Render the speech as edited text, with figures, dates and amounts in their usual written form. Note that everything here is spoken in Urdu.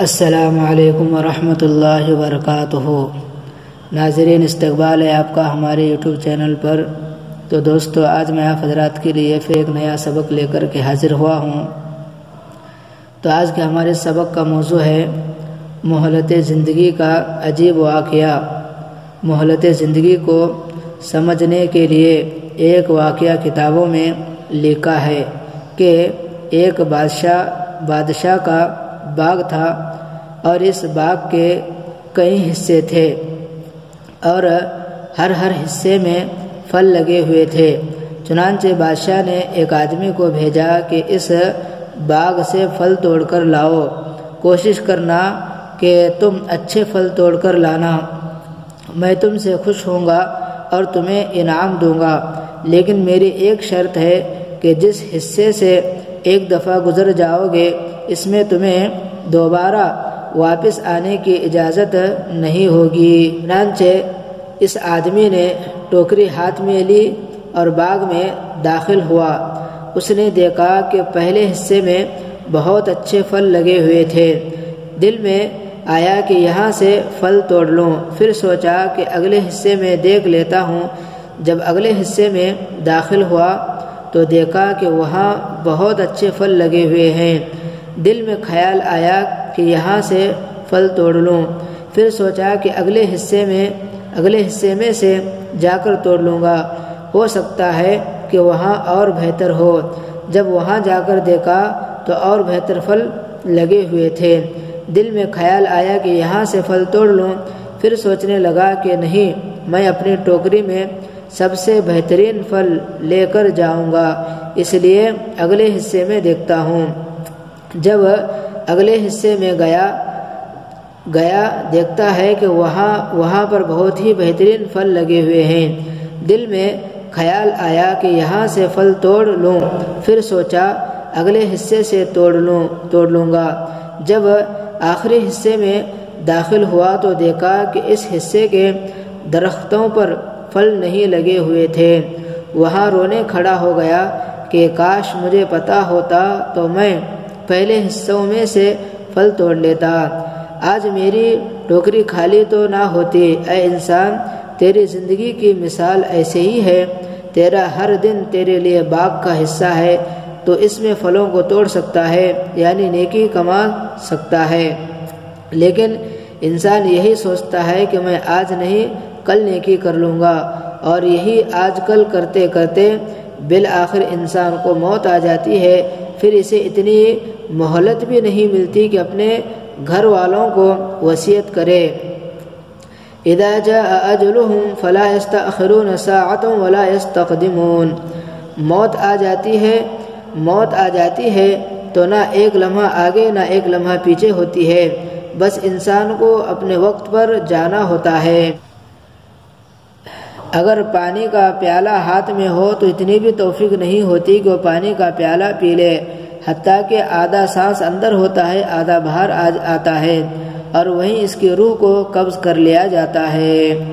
السلام علیکم ورحمۃ اللہ وبرکاتہ۔ ناظرین، استقبال ہے آپ کا ہمارے یوٹیوب چینل پر۔ تو دوستو، آج میں آپ حضرات کے لیے پھر ایک نیا سبق لے کر کے حاضر ہوا ہوں۔ تو آج کے ہمارے سبق کا موضوع ہے مہلت زندگی کا عجیب واقعہ۔ مہلت زندگی کو سمجھنے کے لیے ایک واقعہ کتابوں میں لکھا ہے کہ ایک بادشاہ کا باغ تھا، اور اس باغ کے کئی حصے تھے، اور ہر حصے میں پھل لگے ہوئے تھے۔ چنانچہ بادشاہ نے ایک آدمی کو بھیجا کہ اس باغ سے پھل توڑ کر لاؤ، کوشش کرنا کہ تم اچھے پھل توڑ کر لانا، میں تم سے خوش ہوں گا اور تمہیں انعام دوں گا، لیکن میری ایک شرط ہے کہ جس حصے سے ایک دفعہ گزر جاؤ گے اس میں تمہیں دوبارہ واپس آنے کی اجازت نہیں ہوگی۔ چنانچہ اس آدمی نے ٹوکری ہاتھ میں لی اور باغ میں داخل ہوا۔ اس نے دیکھا کہ پہلے حصے میں بہت اچھے پھل لگے ہوئے تھے۔ دل میں آیا کہ یہاں سے پھل توڑ لوں، پھر سوچا کہ اگلے حصے میں دیکھ لیتا ہوں۔ جب اگلے حصے میں داخل ہوا تو دیکھا کہ وہاں بہت اچھے پھل لگے ہوئے ہیں۔ دل میں خیال آیا کہ یہاں سے پھل توڑ لوں، پھر سوچا کہ اگلے حصے میں سے جا کر توڑ لوں گا، ہو سکتا ہے کہ وہاں اور بہتر ہو۔ جب وہاں جا کر دیکھا تو اور بہتر پھل لگے ہوئے تھے۔ دل میں خیال آیا کہ یہاں سے پھل توڑ لوں، پھر سوچنے لگا کہ نہیں، میں اپنی ٹوکری میں سب سے بہترین پھل لے کر جاؤں گا، اس لیے اگلے حصے میں دیکھتا ہوں۔ جب اگلے حصے میں گیا دیکھتا ہے کہ وہاں پر بہت ہی بہترین پھل لگے ہوئے ہیں۔ دل میں خیال آیا کہ یہاں سے پھل توڑ لوں، پھر سوچا اگلے حصے سے توڑ لوں گا۔ جب آخری حصے میں داخل ہوا تو دیکھا کہ اس حصے کے درختوں پر پھل نہیں لگے ہوئے تھے۔ وہاں رونے کھڑا ہو گیا کہ کاش مجھے پتا ہوتا تو میں پہلے حصوں میں سے پھل توڑ لیتا، آج میری ٹوکری خالی تو نہ ہوتی۔ اے انسان، تیری زندگی کی مثال ایسے ہی ہے، تیرا ہر دن تیرے لیے باغ کا حصہ ہے، تو اس میں پھلوں کو توڑ سکتا ہے، یعنی نیکی کما سکتا ہے، لیکن انسان یہی سوچتا ہے کہ میں آج نہیں کل نیکی کر لوں گا، اور یہی آج کل کرتے کرتے بالآخر انسان کو موت آ جاتی ہے، پھر اسے اتنی مہلت بھی نہیں ملتی کہ اپنے گھر والوں کو وصیت کرے۔ اذا جاء اجلهم فلا يستأخرون ساعة ولا يستقدمون۔ موت آ جاتی ہے تو نہ ایک لمحہ آگے نہ ایک لمحہ پیچھے ہوتی ہے، بس انسان کو اپنے وقت پر جانا ہوتا ہے۔ اگر پانی کا پیالہ ہاتھ میں ہو تو اتنی بھی توفیق نہیں ہوتی کہ وہ پانی کا پیالہ پی لے، حتیٰ کہ آدھا سانس اندر ہوتا ہے، آدھا باہر آتا ہے، اور وہیں اس کی روح کو قبض کر لیا جاتا ہے۔